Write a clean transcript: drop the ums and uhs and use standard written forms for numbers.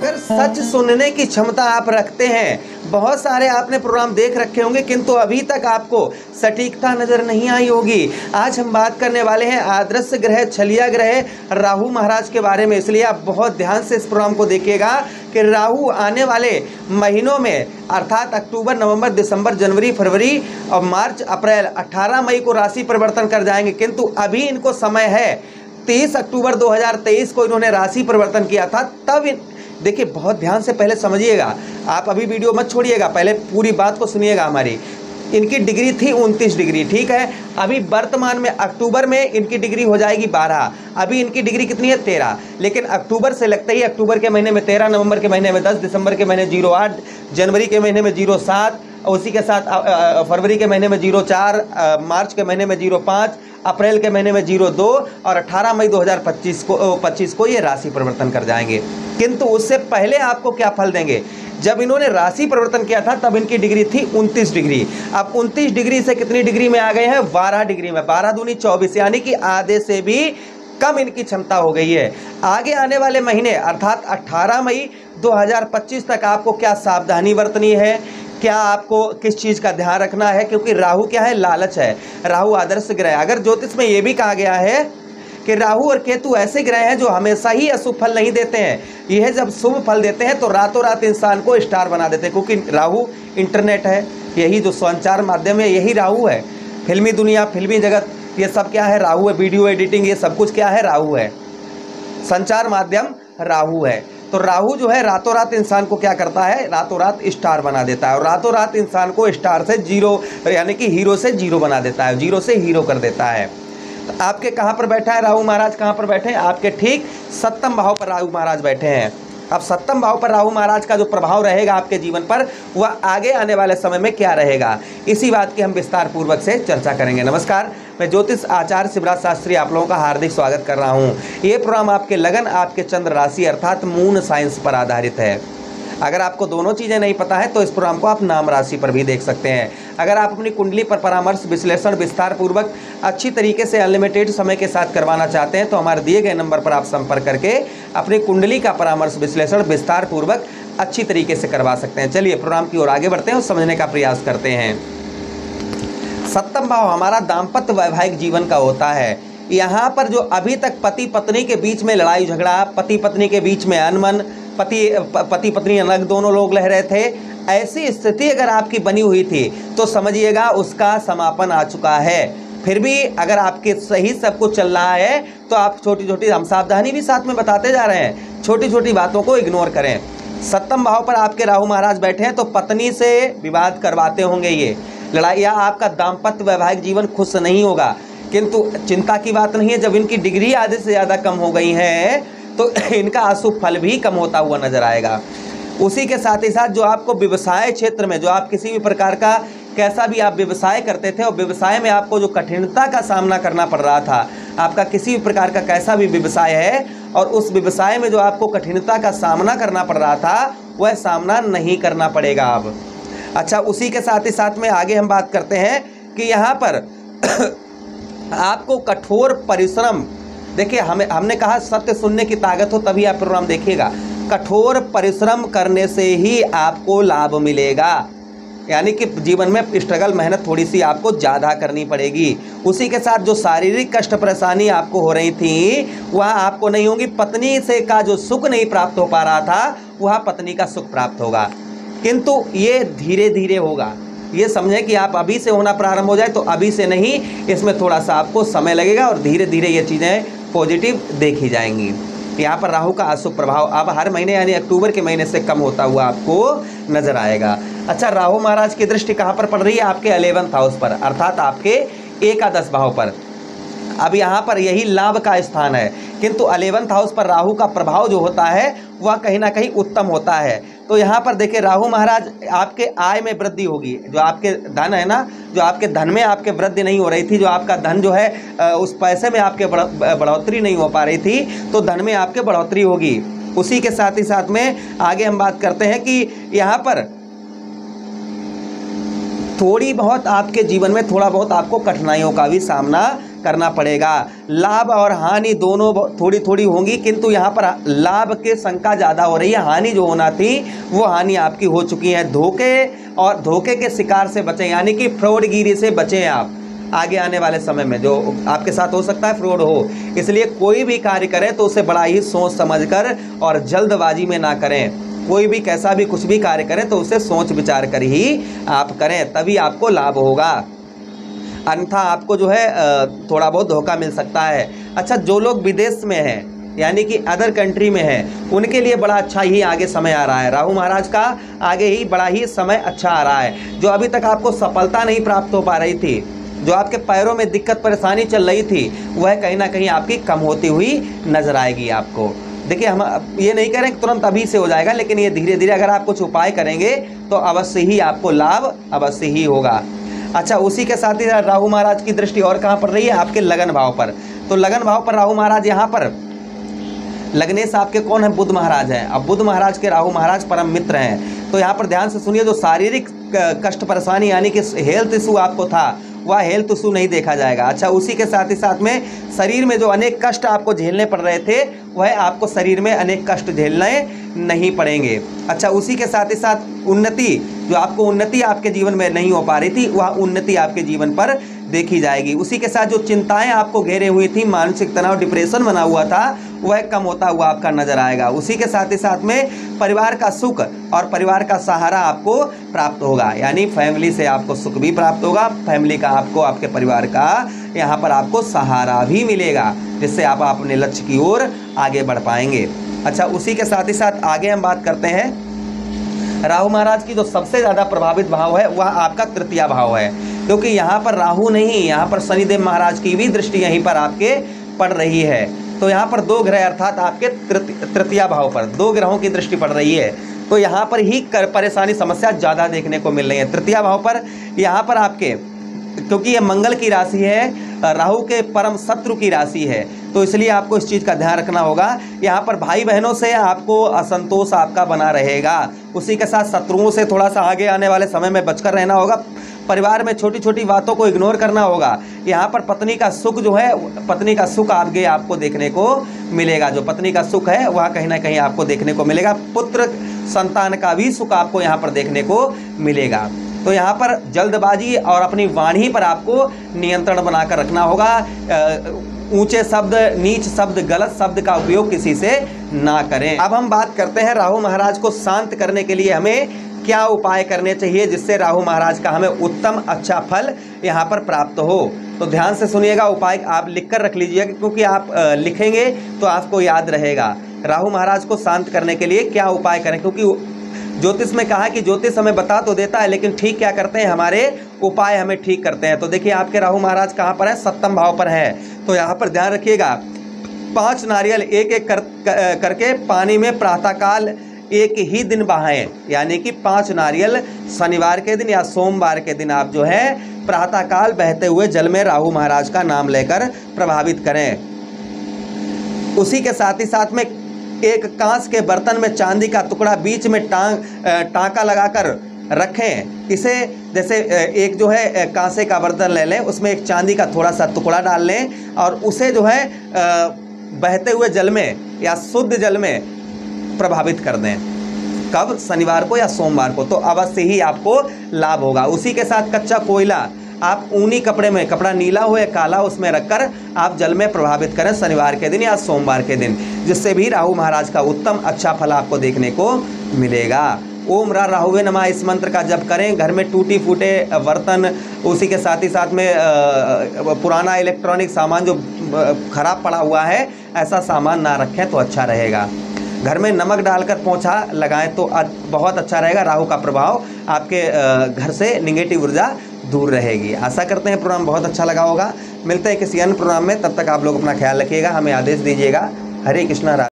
अगर सच सुनने की क्षमता आप रखते हैं, बहुत सारे आपने प्रोग्राम देख रखे होंगे किंतु अभी तक आपको सटीकता नजर नहीं आई होगी। आज हम बात करने वाले हैं आदर्श ग्रह छलिया ग्रह राहु महाराज के बारे में, इसलिए आप बहुत ध्यान से इस प्रोग्राम को देखिएगा कि राहु आने वाले महीनों में अर्थात अक्टूबर, नवंबर, दिसंबर, जनवरी, फरवरी और मार्च, अप्रैल 18 मई को राशि परिवर्तन कर जाएंगे, किंतु अभी इनको समय है 30 अक्टूबर 2023 को इन्होंने राशि परिवर्तन किया था। तब देखिए बहुत ध्यान से पहले समझिएगा, आप अभी वीडियो मत छोड़िएगा, पहले पूरी बात को सुनिएगा हमारी। इनकी डिग्री थी 29 डिग्री, ठीक है। अभी वर्तमान में अक्टूबर में इनकी डिग्री हो जाएगी 12, अभी इनकी डिग्री कितनी है 13, लेकिन अक्टूबर से लगते ही अक्टूबर के महीने में 13, नवंबर के महीने में 10, दिसंबर के महीने 08, जनवरी के महीने में 07, उसी के साथ फरवरी के महीने में 04, मार्च के महीने में 05, अप्रैल के महीने में 02 और 18 मई 2025 को ये राशि परिवर्तन कर जाएंगे। किंतु उससे पहले आपको क्या फल देंगे, जब इन्होंने राशि परिवर्तन किया था तब इनकी डिग्री थी 29 डिग्री। अब 29 डिग्री से कितनी डिग्री में आ गए हैं, 12 डिग्री में, 12 दूनी 24, यानी कि आधे से भी कम इनकी क्षमता हो गई है। आगे आने वाले महीने अर्थात 18 मई 2025 तक आपको क्या सावधानी बरतनी है, क्या आपको किस चीज़ का ध्यान रखना है, क्योंकि राहु क्या है, लालच है। राहु आदर्श ग्रह, अगर ज्योतिष में ये भी कहा गया है कि राहु और केतु ऐसे ग्रह हैं जो हमेशा ही अशुभ फल नहीं देते हैं, यह जब शुभ फल देते हैं तो रातों रात इंसान को स्टार बना देते हैं, क्योंकि राहु इंटरनेट है, यही जो संचार माध्यम है यही राहु है। फिल्मी दुनिया, फिल्मी जगत, ये सब क्या है, राहु है। वीडियो एडिटिंग, ये सब कुछ क्या है, राहु है। संचार माध्यम राहु है। तो राहु जो है रातों रात इंसान को क्या करता है, रातों रात स्टार बना देता है, और रातों रात इंसान को स्टार से जीरो यानी कि हीरो से जीरो बना देता है, जीरो से हीरो कर देता है। तो आपके कहाँ पर बैठा है राहु महाराज, कहाँ पर बैठे हैं, आपके ठीक 7वें भाव पर राहु महाराज बैठे हैं। अब 7वें भाव पर राहु महाराज का जो प्रभाव रहेगा आपके जीवन पर, वह आगे आने वाले समय में क्या रहेगा, इसी बात की हम विस्तार पूर्वक से चर्चा करेंगे। नमस्कार, मैं ज्योतिष आचार्य शिवराज शास्त्री आप लोगों का हार्दिक स्वागत कर रहा हूं। ये प्रोग्राम आपके लगन, आपके चंद्र राशि अर्थात मून साइंस पर आधारित है। अगर आपको दोनों चीज़ें नहीं पता है तो इस प्रोग्राम को आप नाम राशि पर भी देख सकते हैं। अगर आप अपनी कुंडली पर परामर्श, विश्लेषण विस्तार पूर्वक अच्छी तरीके से अनलिमिटेड समय के साथ करवाना चाहते हैं तो हमारे दिए गए नंबर पर आप संपर्क करके अपनी कुंडली का परामर्श, विश्लेषण विस्तार पूर्वक अच्छी तरीके से करवा सकते हैं। चलिए प्रोग्राम की ओर आगे बढ़ते हैं और समझने का प्रयास करते हैं। 7वां भाव हमारा दाम्पत्य वैवाहिक जीवन का होता है। यहाँ पर जो अभी तक पति पत्नी के बीच में लड़ाई झगड़ा, पति पत्नी के बीच में अनबन, पति पत्नी अलग दोनों लोग रह रहे थे, ऐसी स्थिति अगर आपकी बनी हुई थी तो समझिएगा उसका समापन आ चुका है। फिर भी अगर आपके सही सब कुछ चल रहा है तो आप छोटी छोटी, हम सावधानी भी साथ में बताते जा रहे हैं, छोटी छोटी बातों को इग्नोर करें। 7वें भाव पर आपके राहु महाराज बैठे हैं तो पत्नी से विवाद करवाते होंगे, ये लड़ाई, या आपका दाम्पत्य वैवाहिक जीवन खुश नहीं होगा। किंतु चिंता की बात नहीं है, जब इनकी डिग्री आधे से ज़्यादा कम हो गई है तो इनका अशुभ फल भी कम होता हुआ नजर आएगा। उसी के साथ ही साथ जो आपको व्यवसाय क्षेत्र में, जो आप किसी भी प्रकार का कैसा भी आप व्यवसाय करते थे और व्यवसाय में आपको जो कठिनता का सामना करना पड़ रहा था, आपका किसी भी प्रकार का कैसा भी व्यवसाय है और उस व्यवसाय में जो आपको कठिनता का सामना करना पड़ रहा था वह सामना नहीं करना पड़ेगा अब। अच्छा, उसी के साथ ही साथ में आगे हम बात करते हैं कि यहाँ पर आपको कठोर परिश्रम, देखिए हमने कहा सत्य सुनने की ताकत हो तभी आप प्रोग्राम देखिएगा। कठोर परिश्रम करने से ही आपको लाभ मिलेगा, यानी कि जीवन में स्ट्रगल, मेहनत थोड़ी सी आपको ज़्यादा करनी पड़ेगी। उसी के साथ जो शारीरिक कष्ट परेशानी आपको हो रही थी वह आपको नहीं होगी। पत्नी से का जो सुख नहीं प्राप्त हो पा रहा था वह पत्नी का सुख प्राप्त होगा, किंतु ये धीरे धीरे होगा। ये समझें कि आप अभी से होना प्रारंभ हो जाए तो अभी से नहीं, इसमें थोड़ा सा आपको समय लगेगा और धीरे धीरे ये चीज़ें पॉजिटिव देखी जाएंगी। यहाँ पर राहु का अशुभ प्रभाव अब हर महीने यानी अक्टूबर के महीने से कम होता हुआ आपको नजर आएगा। अच्छा, राहु महाराज की दृष्टि कहाँ पर पड़ रही है, आपके 11th हाउस पर अर्थात आपके एकादश भाव पर। अब यहाँ पर यही लाभ का स्थान है, किंतु 11th हाउस पर राहु का प्रभाव जो होता है वह कहीं ना कहीं उत्तम होता है। तो यहाँ पर देखिए राहु महाराज आपके आय में वृद्धि होगी, जो आपके धन है ना, जो आपके धन में आपके वृद्धि नहीं हो रही थी, जो आपका धन जो है उस पैसे में आपके बढ़ोतरी नहीं हो पा रही थी, तो धन में आपके बढ़ोतरी होगी। उसी के साथ ही साथ में आगे हम बात करते हैं कि यहाँ पर थोड़ी बहुत आपके जीवन में थोड़ा बहुत आपको कठिनाइयों का भी सामना करना पड़ेगा। लाभ और हानि दोनों थोड़ी थोड़ी होंगी, किंतु यहाँ पर लाभ के शंका ज़्यादा हो रही है। हानि जो होना थी वो हानि आपकी हो चुकी है। धोखे और धोखे के शिकार से बचें, यानी कि फ्रॉडगिरी से बचें आप आगे आने वाले समय में, जो आपके साथ हो सकता है फ्रॉड हो। इसलिए कोई भी कार्य करें तो उसे बड़ा ही सोच समझकर और जल्दबाजी में ना करें। कोई भी कैसा भी कुछ भी कार्य करें तो उसे सोच विचार कर ही आप करें, तभी आपको लाभ होगा। अन्यथा आपको जो है थोड़ा बहुत धोखा मिल सकता है। अच्छा, जो लोग विदेश में हैं यानी कि अदर कंट्री में हैं, उनके लिए बड़ा अच्छा ही आगे समय आ रहा है। राहु महाराज का आगे ही बड़ा ही समय अच्छा आ रहा है। जो अभी तक आपको सफलता नहीं प्राप्त हो पा रही थी, जो आपके पैरों में दिक्कत परेशानी चल रही थी, वह कहीं ना कहीं आपकी कम होती हुई नजर आएगी आपको। देखिए, हम ये नहीं कह रहे कि तुरंत अभी से हो जाएगा, लेकिन ये धीरे धीरे अगर आप कुछ उपाय करेंगे तो अवश्य ही आपको लाभ अवश्य ही होगा। अच्छा, उसी के साथ ही राहु महाराज की दृष्टि और कहाँ पड़ रही है? आपके लगन भाव पर। तो लगन भाव पर राहु महाराज, यहाँ पर लग्नेश आपके कौन है? बुध महाराज हैं। अब बुध महाराज के राहु महाराज परम मित्र हैं। तो यहाँ पर ध्यान से सुनिए, जो शारीरिक कष्ट परेशानी यानी कि हेल्थ इशू आपको था, वह हेल्थ इशू नहीं देखा जाएगा। अच्छा, उसी के साथ ही साथ में शरीर में जो अनेक कष्ट आपको झेलने पड़ रहे थे, वह आपको शरीर में अनेक कष्ट झेलने नहीं पड़ेंगे। अच्छा, उसी के साथ ही साथ उन्नति, जो आपको उन्नति आपके जीवन में नहीं हो पा रही थी, वह उन्नति आपके जीवन पर देखी जाएगी। उसी के साथ जो चिंताएं आपको घेरे हुई थी, मानसिक तनाव, डिप्रेशन बना हुआ था, वह कम होता हुआ आपका नजर आएगा। उसी के साथ ही साथ में परिवार का सुख और परिवार का सहारा आपको प्राप्त होगा, यानी फैमिली से आपको सुख भी प्राप्त होगा, फैमिली का आपको, आपके परिवार का यहाँ पर आपको सहारा भी मिलेगा, जिससे आप अपने लक्ष्य की ओर आगे बढ़ पाएंगे। अच्छा, उसी के साथ ही साथ आगे हम बात करते हैं, राहु महाराज की जो सबसे ज़्यादा प्रभावित भाव है वह आपका तृतीया भाव है, क्योंकि यहाँ पर राहु नहीं, यहाँ पर शनिदेव महाराज की भी दृष्टि यहीं पर आपके पड़ रही है। तो यहाँ पर दो ग्रह अर्थात आपके तृतीया भाव पर दो ग्रहों की दृष्टि पड़ रही है। तो यहाँ पर ही परेशानी समस्या ज़्यादा देखने को मिल रही है तृतीया भाव पर। यहाँ पर आपके, क्योंकि ये मंगल की राशि है, राहु के परम शत्रु की राशि है, तो इसलिए आपको इस चीज़ का ध्यान रखना होगा। यहाँ पर भाई बहनों से आपको असंतोष आपका बना रहेगा। उसी के साथ शत्रुओं से थोड़ा सा आगे आने वाले समय में बचकर रहना होगा। परिवार में छोटी छोटी बातों को इग्नोर करना होगा। यहाँ पर पत्नी का सुख जो है, पत्नी का सुख आगे आपको देखने को मिलेगा। जो पत्नी का सुख है वह कहीं ना कहीं आपको देखने को मिलेगा। पुत्र संतान का भी सुख आपको यहाँ पर देखने को मिलेगा। तो यहाँ पर जल्दबाजी और अपनी वाणी पर आपको नियंत्रण बनाकर रखना होगा। ऊंचे शब्द, नीच शब्द, गलत शब्द का उपयोग किसी से ना करें। अब हम बात करते हैं राहु महाराज को शांत करने के लिए हमें क्या उपाय करने चाहिए, जिससे राहु महाराज का हमें उत्तम अच्छा फल यहाँ पर प्राप्त हो। तो ध्यान से सुनिएगा, उपाय आप लिख कर रख लीजिएगा, क्योंकि आप लिखेंगे तो आपको याद रहेगा। राहु महाराज को शांत करने के लिए क्या उपाय करें, क्योंकि ज्योतिष में कहा कि ज्योतिष हमें बता तो देता है, लेकिन ठीक क्या करते हैं, हमारे उपाय हमें ठीक करते हैं। तो देखिए, आपके राहु महाराज कहाँ पर है? सप्तम भाव पर है। तो यहाँ पर ध्यान रखिएगा, 5 नारियल एक एक करके पानी में प्रातःकाल एक ही दिन बहाएं, यानी कि 5 नारियल शनिवार के दिन या सोमवार के दिन आप जो है प्रातःकाल बहते हुए जल में राहु महाराज का नाम लेकर प्रभावित करें। उसी के साथ ही साथ में एक कांच के बर्तन में चांदी का टुकड़ा बीच में टांका लगाकर रखें। इसे जैसे एक जो है कांसे का बर्तन ले लें, उसमें एक चांदी का थोड़ा सा टुकड़ा डाल लें और उसे जो है बहते हुए जल में या शुद्ध जल में प्रभावित कर दें। कब? शनिवार को या सोमवार को। तो अवश्य ही आपको लाभ होगा। उसी के साथ कच्चा कोयला आप ऊनी कपड़े में, कपड़ा नीला हो या काला, उसमें रखकर आप जल में प्रभावित करें शनिवार के दिन या सोमवार के दिन, जिससे भी राहु महाराज का उत्तम अच्छा फल आपको देखने को मिलेगा। ओम रा राहुवे नमः इस मंत्र का जप करें। घर में टूटी फूटे बर्तन, उसी के साथ ही साथ में पुराना इलेक्ट्रॉनिक सामान जो खराब पड़ा हुआ है, ऐसा सामान ना रखें तो अच्छा रहेगा। घर में नमक डालकर पोंछा लगाएं तो बहुत अच्छा रहेगा। राहु का प्रभाव आपके घर से नेगेटिव ऊर्जा दूर रहेगी। आशा करते हैं प्रोग्राम बहुत अच्छा लगा होगा। मिलते हैं किसी अन्य प्रोग्राम में, तब तक आप लोग अपना ख्याल रखिएगा, हमें आदेश दीजिएगा। हरे कृष्णा।